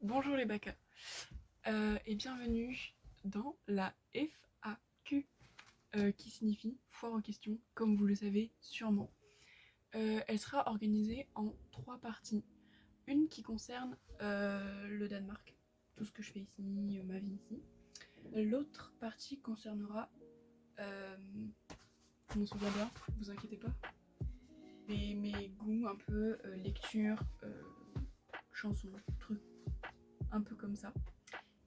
Bonjour les bacas et bienvenue dans la FAQ qui signifie foire aux questions, comme vous le savez sûrement. Elle sera organisée en 3 parties. Une qui concerne le Danemark, tout ce que je fais ici, ma vie ici. L'autre partie concernera mon souvenir, vous inquiétez pas, mes goûts un peu, lecture, chansons, trucs un peu comme ça.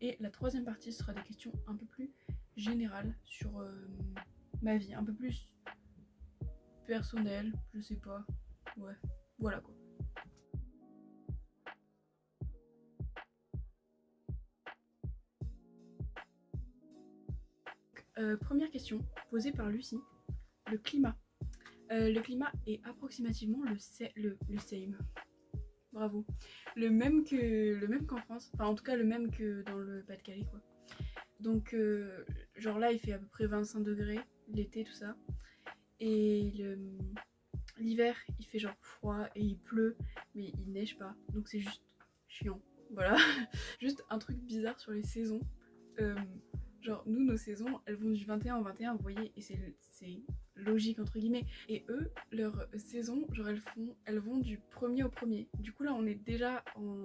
Et la troisième partie sera des questions un peu plus générales sur ma vie, un peu plus personnelle, je sais pas. Ouais, voilà quoi. Première question posée par Lucie. Le climat. Le climat est approximativement le same. Bravo. Le même qu'en France. Enfin, en tout cas, le même que dans le Pas-de-Calais, quoi. Donc, genre là, il fait à peu près 25 degrés, l'été, tout ça. Et l'hiver, il fait genre froid et il pleut, mais il neige pas. Donc, c'est juste chiant. Voilà. Juste un truc bizarre sur les saisons. Euh, genre, nous, nos saisons, elles vont du 21 au 21, vous voyez, et c'est logique entre guillemets. Et eux, leurs saisons, genre, elles vont du 1er au 1er. Du coup, là, on est déjà en,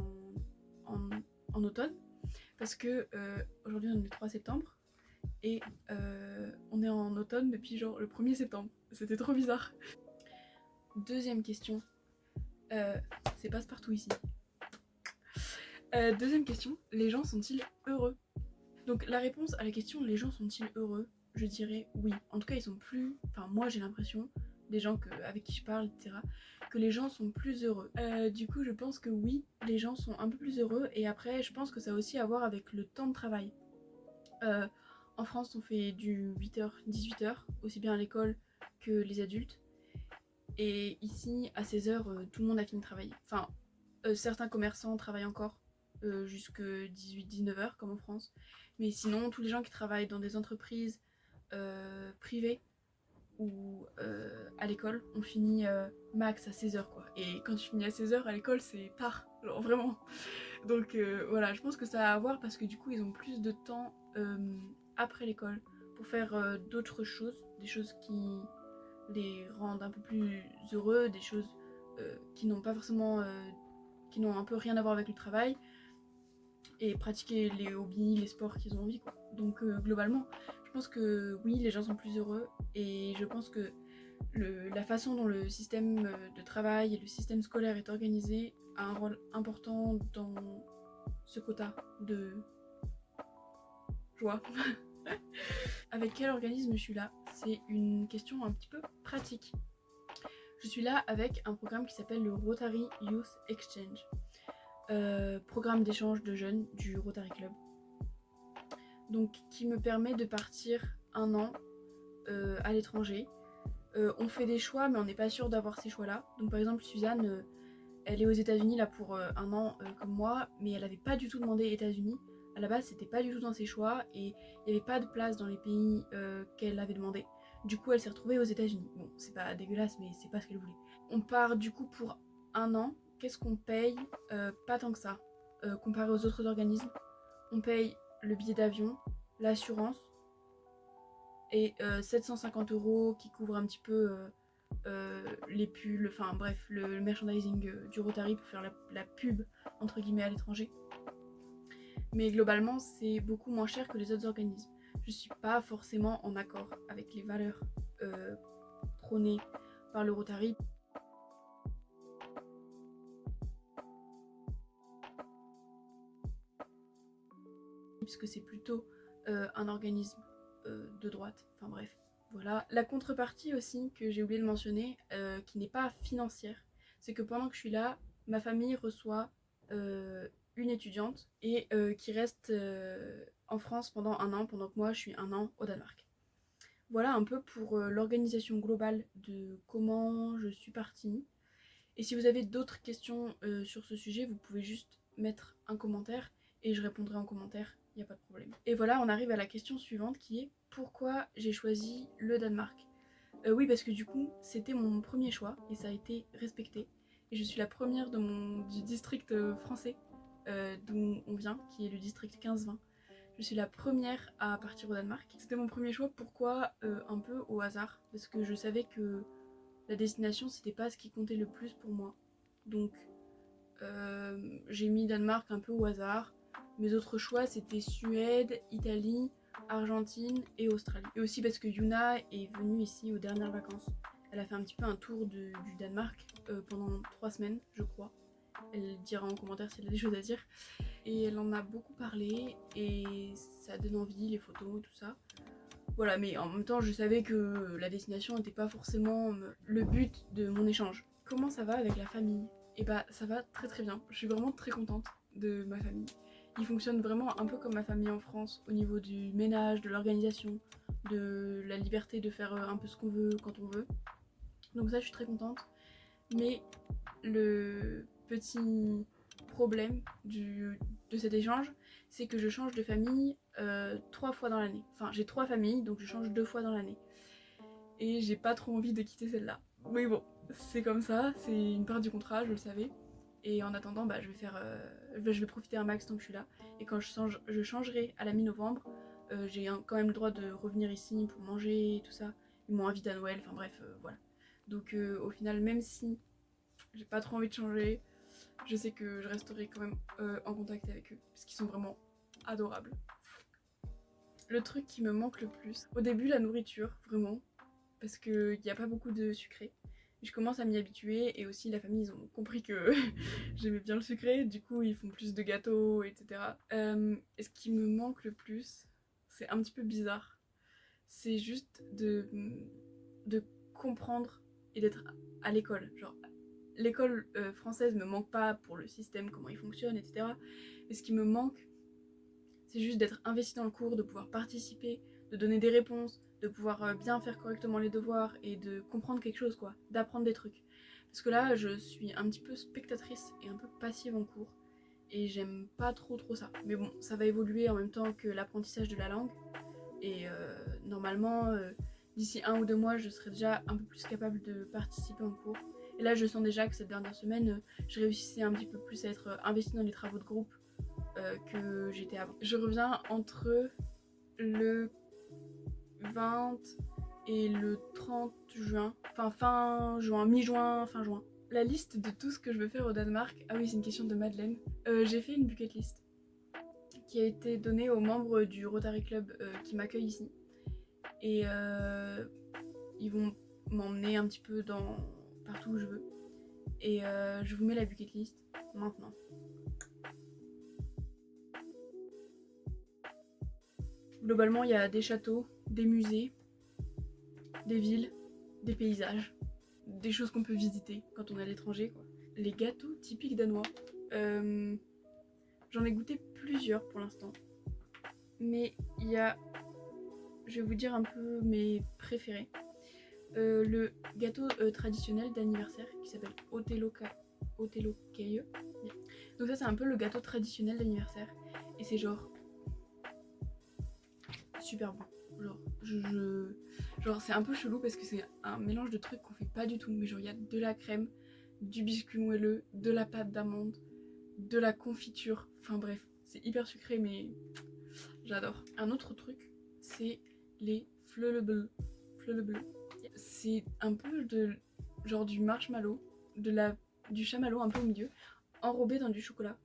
en automne, parce que aujourd'hui, on est le 3 septembre, et on est en automne depuis genre le 1er septembre. C'était trop bizarre. Deuxième question. C'est passe-partout ici. Deuxième question. Les gens sont-ils heureux? Donc la réponse à la question les gens sont-ils heureux, je dirais oui. En tout cas, ils sont plus... Enfin, moi j'ai l'impression, des gens avec qui je parle, etc., que les gens sont plus heureux. Du coup, je pense que oui, les gens sont un peu plus heureux. Et après, je pense que ça a aussi à voir avec le temps de travail. En France, on fait du 8h, 18h, aussi bien à l'école que les adultes. Et ici, à 16h, tout le monde a fini de travailler. Enfin, certains commerçants travaillent encore jusque 18-19h comme en France. Mais sinon, tous les gens qui travaillent dans des entreprises privées ou à l'école, on finit max à 16h quoi. Et quand tu finis à 16h à l'école, c'est tard, genre vraiment. Donc voilà, je pense que ça a à voir parce que du coup, ils ont plus de temps après l'école pour faire d'autres choses, des choses qui les rendent un peu plus heureux, des choses qui n'ont pas forcément qui n'ont un peu rien à voir avec le travail, et pratiquer les hobbies, les sports qu'ils ont envie quoi. Donc globalement, je pense que oui, les gens sont plus heureux, et je pense que la façon dont le système de travail et le système scolaire est organisé a un rôle important dans ce quota de joie. Avec quel organisme je suis là? C'est une question un petit peu pratique. Je suis là avec un programme qui s'appelle le Rotary Youth Exchange, programme d'échange de jeunes du Rotary Club. Donc qui me permet de partir un an à l'étranger. On fait des choix, mais on n'est pas sûr d'avoir ces choix-là. Donc par exemple, Suzanne, elle est aux États-Unis là pour un an comme moi, mais elle n'avait pas du tout demandé États-Unis. À la base, c'était pas du tout dans ses choix et il n'y avait pas de place dans les pays qu'elle avait demandé. Du coup, elle s'est retrouvée aux États-Unis. Bon, c'est pas dégueulasse, mais c'est pas ce qu'elle voulait. On part du coup pour un an. Qu'est-ce qu'on paye? Pas tant que ça. Comparé aux autres organismes, on paye le billet d'avion, l'assurance et 750 € qui couvrent un petit peu les pulls, enfin bref, le merchandising du Rotary pour faire la pub entre guillemets à l'étranger. Mais globalement, c'est beaucoup moins cher que les autres organismes. Je suis pas forcément en accord avec les valeurs prônées par le Rotary. Puisque c'est plutôt un organisme de droite, enfin bref. Voilà. La contrepartie aussi que j'ai oublié de mentionner, qui n'est pas financière, c'est que pendant que je suis là, ma famille reçoit une étudiante et qui reste en France pendant un an, pendant que moi je suis un an au Danemark. Voilà un peu pour l'organisation globale de comment je suis partie. Et si vous avez d'autres questions sur ce sujet, vous pouvez juste mettre un commentaire et je répondrai en commentaire, il n'y a pas de problème. Et voilà, on arrive à la question suivante qui est pourquoi j'ai choisi le Danemark. Oui, parce que du coup, c'était mon premier choix et ça a été respecté. Et je suis la première du district français d'où on vient, qui est le district 15-20. Je suis la première à partir au Danemark. C'était mon premier choix, pourquoi un peu au hasard, parce que je savais que la destination c'était pas ce qui comptait le plus pour moi. Donc j'ai mis Danemark un peu au hasard. Mes autres choix c'était Suède, Italie, Argentine et Australie. Et aussi parce que Yuna est venue ici aux dernières vacances. Elle a fait un petit peu un tour du Danemark pendant 3 semaines, je crois. Elle dira en commentaire si elle a des choses à dire. Et elle en a beaucoup parlé et ça donne envie, les photos, tout ça. Voilà, mais en même temps, je savais que la destination n'était pas forcément le but de mon échange. Comment ça va avec la famille? Et bah, ça va très très bien. Je suis vraiment très contente de ma famille. Ils fonctionnent vraiment un peu comme ma famille en France, au niveau du ménage, de l'organisation, de la liberté de faire un peu ce qu'on veut quand on veut. Donc ça, je suis très contente. Mais le petit problème de cet échange, c'est que je change de famille 3 fois dans l'année. Enfin, j'ai 3 familles, donc je change 2 fois dans l'année. Et j'ai pas trop envie de quitter celle-là. Mais bon, c'est comme ça, c'est une part du contrat, je le savais. Et en attendant, bah, je vais profiter un max tant que je suis là. Et quand je changerai à la mi-novembre, j'ai quand même le droit de revenir ici pour manger et tout ça. Ils m'ont invité à Noël, enfin bref, voilà. Donc au final, même si j'ai pas trop envie de changer, je sais que je resterai quand même en contact avec eux, parce qu'ils sont vraiment adorables. Le truc qui me manque le plus, au début la nourriture, vraiment, parce qu'il n'y a pas beaucoup de sucré. Je commence à m'y habituer et aussi la famille ils ont compris que j'aimais bien le sucré, du coup ils font plus de gâteaux, etc. Et ce qui me manque le plus, c'est un petit peu bizarre, c'est juste de comprendre et d'être à l'école. Genre, l'école française me manque pas pour le système, comment il fonctionne, etc. Mais ce qui me manque, c'est juste d'être investi dans le cours, de pouvoir participer, de donner des réponses, de pouvoir bien faire correctement les devoirs et de comprendre quelque chose, quoi, d'apprendre des trucs. Parce que là, je suis un petit peu spectatrice et un peu passive en cours. Et j'aime pas trop ça. Mais bon, ça va évoluer en même temps que l'apprentissage de la langue. Et normalement, d'ici 1 ou 2 mois, je serai déjà un peu plus capable de participer en cours. Et là, je sens déjà que cette dernière semaine, je réussissais un petit peu plus à être investie dans les travaux de groupe que j'étais avant. Je reviens entre le 20 et le 30 juin, enfin fin juin, mi-juin, fin juin. La liste de tout ce que je veux faire au Danemark, ah oui, c'est une question de Madeleine. J'ai fait une bucket list qui a été donnée aux membres du Rotary Club qui m'accueillent ici. Et ils vont m'emmener un petit peu partout où je veux. Et je vous mets la bucket list maintenant. Globalement, il y a des châteaux, des musées, des villes, des paysages, des choses qu'on peut visiter quand on est à l'étranger, quoi. Les gâteaux typiques danois, j'en ai goûté plusieurs pour l'instant. Mais il y a, je vais vous dire un peu mes préférés. Le gâteau traditionnel d'anniversaire qui s'appelle Otelokeye. Donc ça c'est un peu le gâteau traditionnel d'anniversaire. Et c'est genre super bon. Genre c'est un peu chelou parce que c'est un mélange de trucs qu'on fait pas du tout. Mais genre il y a de la crème, du biscuit moelleux, de la pâte d'amande, de la confiture. Enfin bref, c'est hyper sucré mais j'adore. Un autre truc, c'est les fleulebleu. C'est un peu genre du marshmallow, du chamallow un peu au milieu, enrobé dans du chocolat.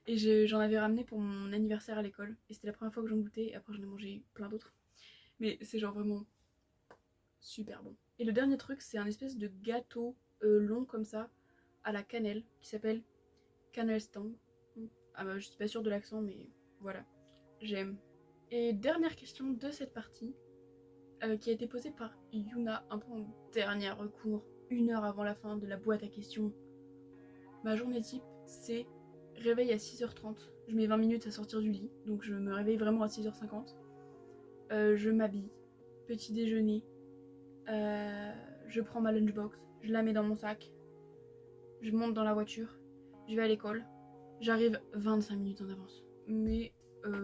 Et j'en avais ramené pour mon anniversaire à l'école. Et c'était la première fois que j'en goûtais. Et après j'en ai mangé plein d'autres. Mais c'est genre vraiment super bon. Et le dernier truc, c'est un espèce de gâteau long comme ça, à la cannelle, qui s'appelle Cannelstang. Ah bah, je suis pas sûre de l'accent, mais voilà. J'aime. Et dernière question de cette partie, qui a été posée par Yuna un peu en dernier recours, 1 heure avant la fin de la boîte à questions. Ma journée type, c'est réveil à 6h30. Je mets 20 minutes à sortir du lit, donc je me réveille vraiment à 6h50. Je m'habille, petit déjeuner, je prends ma lunchbox, je la mets dans mon sac, je monte dans la voiture, je vais à l'école, j'arrive 25 minutes en avance. Mais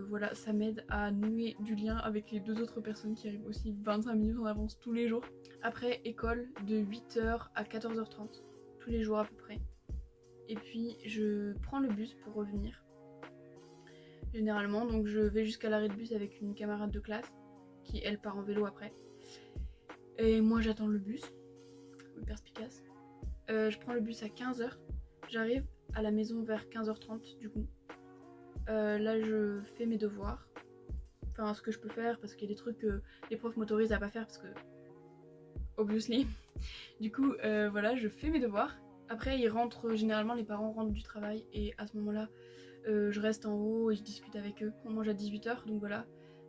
voilà, ça m'aide à nouer du lien avec les 2 autres personnes qui arrivent aussi 25 minutes en avance tous les jours. Après, école de 8h à 14h30, tous les jours à peu près. Et puis je prends le bus pour revenir. généralement. Donc je vais jusqu'à l'arrêt de bus avec une camarade de classe qui elle part en vélo après. Et moi j'attends le bus, perspicace. Je prends le bus à 15h. J'arrive à la maison vers 15h30 du coup. Là je fais mes devoirs. Enfin ce que je peux faire parce qu'il y a des trucs que les profs m'autorisent à pas faire parce que obviously. Du coup voilà, je fais mes devoirs. Après ils rentrent, généralement les parents rentrent du travail et à ce moment là je reste en haut et je discute avec eux. On mange à 18h donc voilà.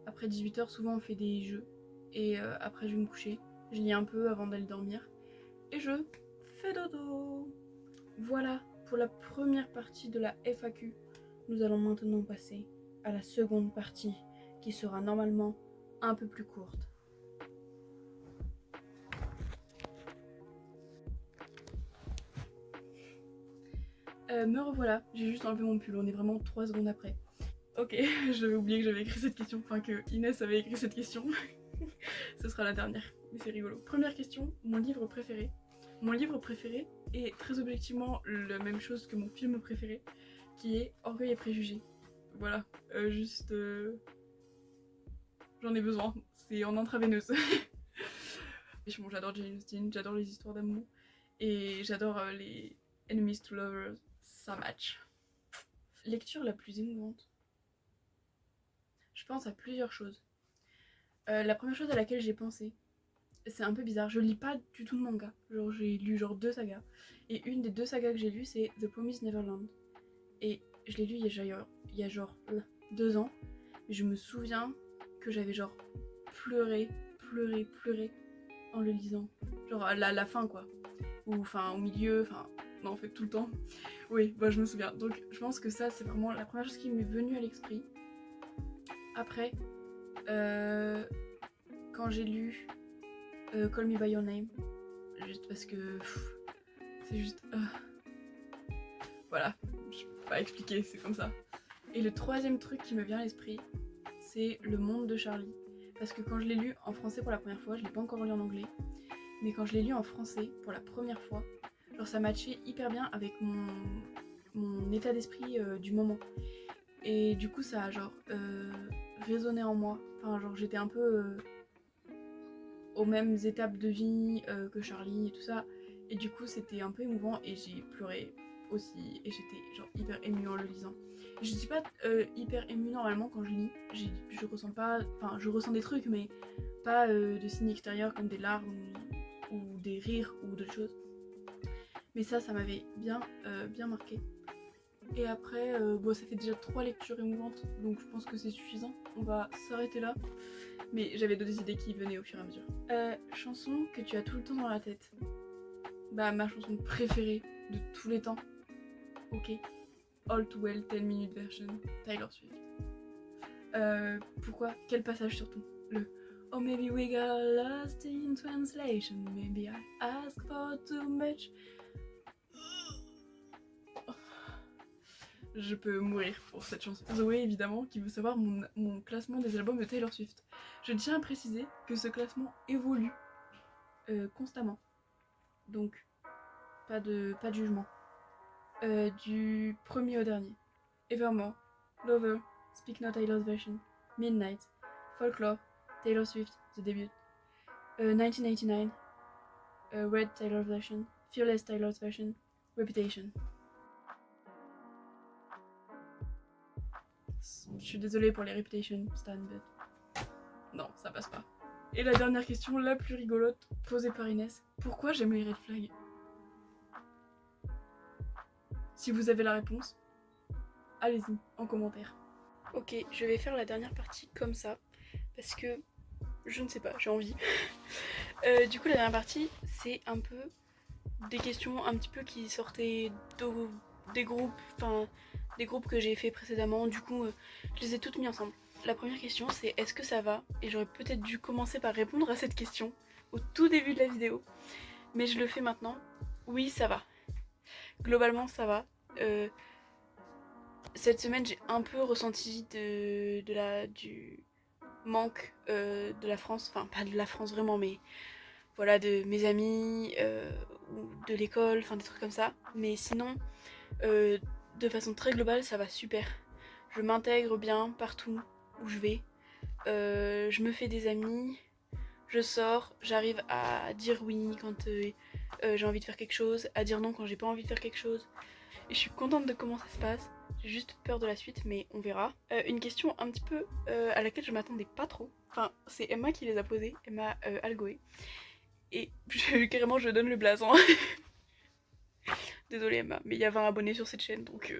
Après 18h souvent on fait des jeux et après je vais me coucher. Je lis un peu avant d'aller dormir et je fais dodo. Voilà pour la première partie de la FAQ. Nous allons maintenant passer à la seconde partie qui sera normalement un peu plus courte. Me revoilà, j'ai juste enlevé mon pull, on est vraiment 3 secondes après. Ok, j'avais oublié que j'avais écrit cette question, enfin que Inès avait écrit cette question. Ce sera la dernière, mais c'est rigolo. Première question, mon livre préféré. Mon livre préféré est très objectivement la même chose que mon film préféré, qui est Orgueil et Préjugés. Voilà, j'en ai besoin, c'est en intraveineuse. Bon, j'adore Jane Austen, j'adore les histoires d'amour, et j'adore les Enemies to Lovers, ça match. Lecture la plus émouvante. Je pense à plusieurs choses. La première chose à laquelle j'ai pensé, c'est un peu bizarre, je lis pas du tout de manga. Genre j'ai lu genre 2 sagas. Et une des 2 sagas que j'ai lues c'est The Promised Neverland. Et je l'ai lu il y a genre 2 ans. Mais je me souviens que j'avais genre pleuré en le lisant. Genre à la fin quoi. Ou enfin au milieu, enfin non en fait tout le temps. Oui, bah je me souviens. Donc je pense que ça c'est vraiment la première chose qui m'est venue à l'esprit. Après, quand j'ai lu Call Me By Your Name, juste parce que c'est juste... Voilà, je peux pas expliquer, c'est comme ça. Et le troisième truc qui me vient à l'esprit, c'est Le Monde de Charlie. Parce que quand je l'ai lu en français pour la première fois, je l'ai pas encore lu en anglais, mais quand je l'ai lu en français pour la première fois, genre ça matchait hyper bien avec mon état d'esprit du moment. Et du coup ça a genre résonné en moi. Enfin genre j'étais un peu aux mêmes étapes de vie que Charlie et tout ça. Et du coup c'était un peu émouvant et j'ai pleuré aussi et j'étais genre hyper émue en le lisant. Je suis pas hyper émue normalement quand je lis. Je ressens pas... Enfin je ressens des trucs mais pas de signes extérieurs comme des larmes ou des rires ou d'autres choses. Mais ça m'avait bien marqué. Et après, bon, ça fait déjà 3 lectures émouvantes, donc je pense que c'est suffisant. On va s'arrêter là. Mais j'avais d'autres idées qui venaient au fur et à mesure. Chanson que tu as tout le temps dans la tête. Bah, ma chanson préférée de tous les temps. Ok. All Too Well 10 Minute Version, Taylor Swift. Pourquoi? Quel passage surtout? Le Oh maybe we got lost in translation, maybe I asked for too much. Je peux mourir pour cette chanson. Zoé, évidemment, qui veut savoir mon classement des albums de Taylor Swift. Je tiens à préciser que ce classement évolue constamment. Donc, pas de jugement. Du premier au dernier. Evermore, Lover, Speak No Taylor's Version, Midnight, Folklore, Taylor Swift, The Debut, 1989, Red Taylor's Version, Fearless Taylor's Version, Reputation. Je suis désolée pour les Reputation, Stan, but... Non, ça passe pas. Et la dernière question, la plus rigolote, posée par Inès. Pourquoi j'aime les red flags? Si vous avez la réponse, allez-y, en commentaire. Ok, je vais faire la dernière partie comme ça, parce que je ne sais pas, j'ai envie. Du coup, la dernière partie, c'est un peu des questions un petit peu qui sortaient des groupes, enfin des groupes que j'ai fait précédemment. Du coup, je les ai toutes mis ensemble. La première question, c'est est-ce que ça va? Et j'aurais peut-être dû commencer par répondre à cette question au tout début de la vidéo, mais je le fais maintenant. Oui, ça va. Globalement, ça va. Cette semaine, j'ai un peu ressenti du manque de la France, enfin pas de la France vraiment, mais voilà, de mes amis ou de l'école, enfin des trucs comme ça. Mais sinon, de façon très globale, ça va super. je m'intègre bien partout où je vais, je me fais des amis, je sors, j'arrive à dire oui quand j'ai envie de faire quelque chose, à dire non quand j'ai pas envie de faire quelque chose. Et je suis contente de comment ça se passe. J'ai juste peur de la suite, mais on verra. Une question un petit peu à laquelle je m'attendais pas trop. Enfin, c'est Emma qui les a posées, Emma Algoé. Et carrément, je donne le blason. Désolée Emma, mais il y a 20 abonnés sur cette chaîne, donc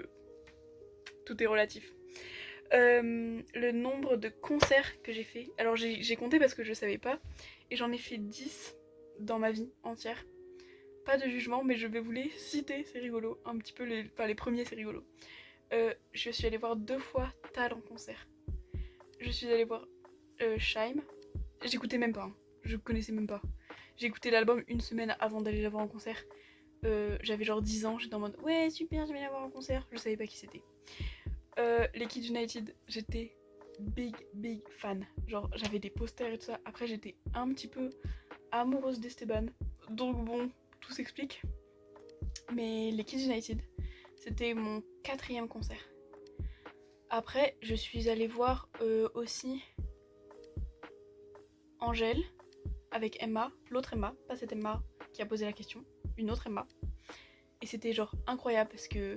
tout est relatif. Le nombre de concerts que j'ai fait. Alors j'ai compté parce que je savais pas. Et j'en ai fait 10 dans ma vie entière. Pas de jugement, mais je vais vous les citer, c'est rigolo. Un petit peu les premiers, c'est rigolo. Je suis allée voir 2 fois Tal en concert. Je suis allée voir Shaim. J'écoutais même pas, hein. Je connaissais même pas. J'ai écouté l'album une semaine avant d'aller la voir en concert. J'avais genre 10 ans, j'étais en mode ouais super, je vais la voir en concert. Je savais pas qui c'était. Les Kids United, j'étais big fan. Genre j'avais des posters et tout ça. Après j'étais un petit peu amoureuse d'Esteban. Donc bon, tout s'explique. Mais les Kids United, c'était mon 4e concert. Après, je suis allée voir aussi Angèle avec Emma, l'autre Emma, pas cette Emma qui a posé la question, une autre Emma. Et c'était genre incroyable parce que...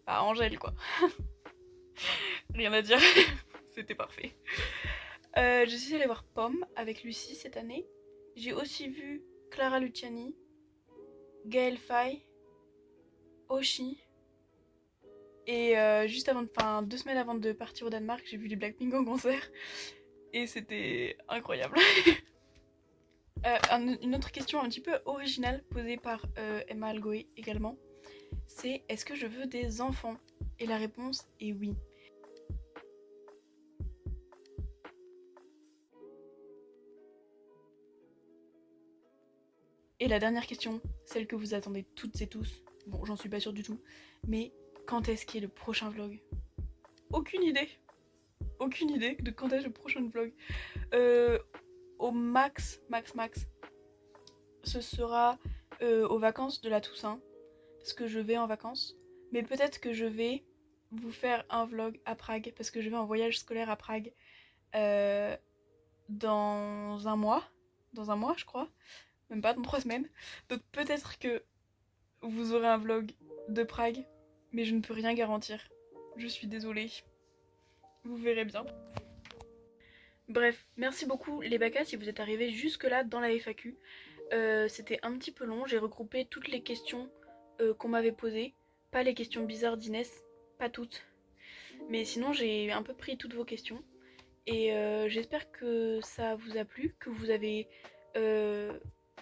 Bah Angèle quoi. Rien à dire. C'était parfait. Je suis allée voir Pomme avec Lucie cette année. J'ai aussi vu Clara Luciani, Gaël Faye, Oshi. Et juste avant, enfin 2 semaines avant de partir au Danemark, j'ai vu les Blackpink en concert. Et c'était incroyable. Une autre question un petit peu originale posée par Emma Algoé également, c'est est-ce que je veux des enfants? Et la réponse est oui. Et la dernière question, celle que vous attendez toutes et tous, bon j'en suis pas sûre du tout, mais quand est-ce qu'est le prochain vlog? Aucune idée. Aucune idée de quand est le prochain vlog. Au max, ce sera aux vacances de la Toussaint, parce que je vais en vacances. Mais peut-être que je vais vous faire un vlog à Prague, parce que je vais en voyage scolaire à Prague dans un mois. Dans un mois, je crois. Même pas, dans 3 semaines. Donc peut-être que vous aurez un vlog de Prague, mais je ne peux rien garantir. Je suis désolée. Vous verrez bien. Bref, merci beaucoup les bacas si vous êtes arrivés jusque là dans la FAQ. C'était un petit peu long, j'ai regroupé toutes les questions qu'on m'avait posées. Pas les questions bizarres d'Inès, pas toutes. Mais sinon j'ai un peu pris toutes vos questions. Et j'espère que ça vous a plu, que vous avez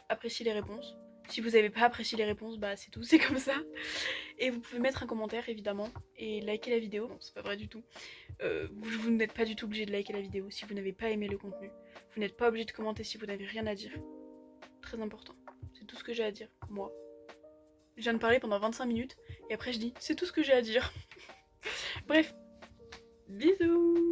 apprécié les réponses. Si vous n'avez pas apprécié les réponses, bah c'est tout, c'est comme ça. Et vous pouvez mettre un commentaire évidemment et liker la vidéo. Non, c'est pas vrai du tout. Vous n'êtes pas du tout obligé de liker la vidéo si vous n'avez pas aimé le contenu. Vous n'êtes pas obligé de commenter si vous n'avez rien à dire. Très important. C'est tout ce que j'ai à dire, moi. Je viens de parler pendant 25 minutes et après je dis c'est tout ce que j'ai à dire. Bref, bisous.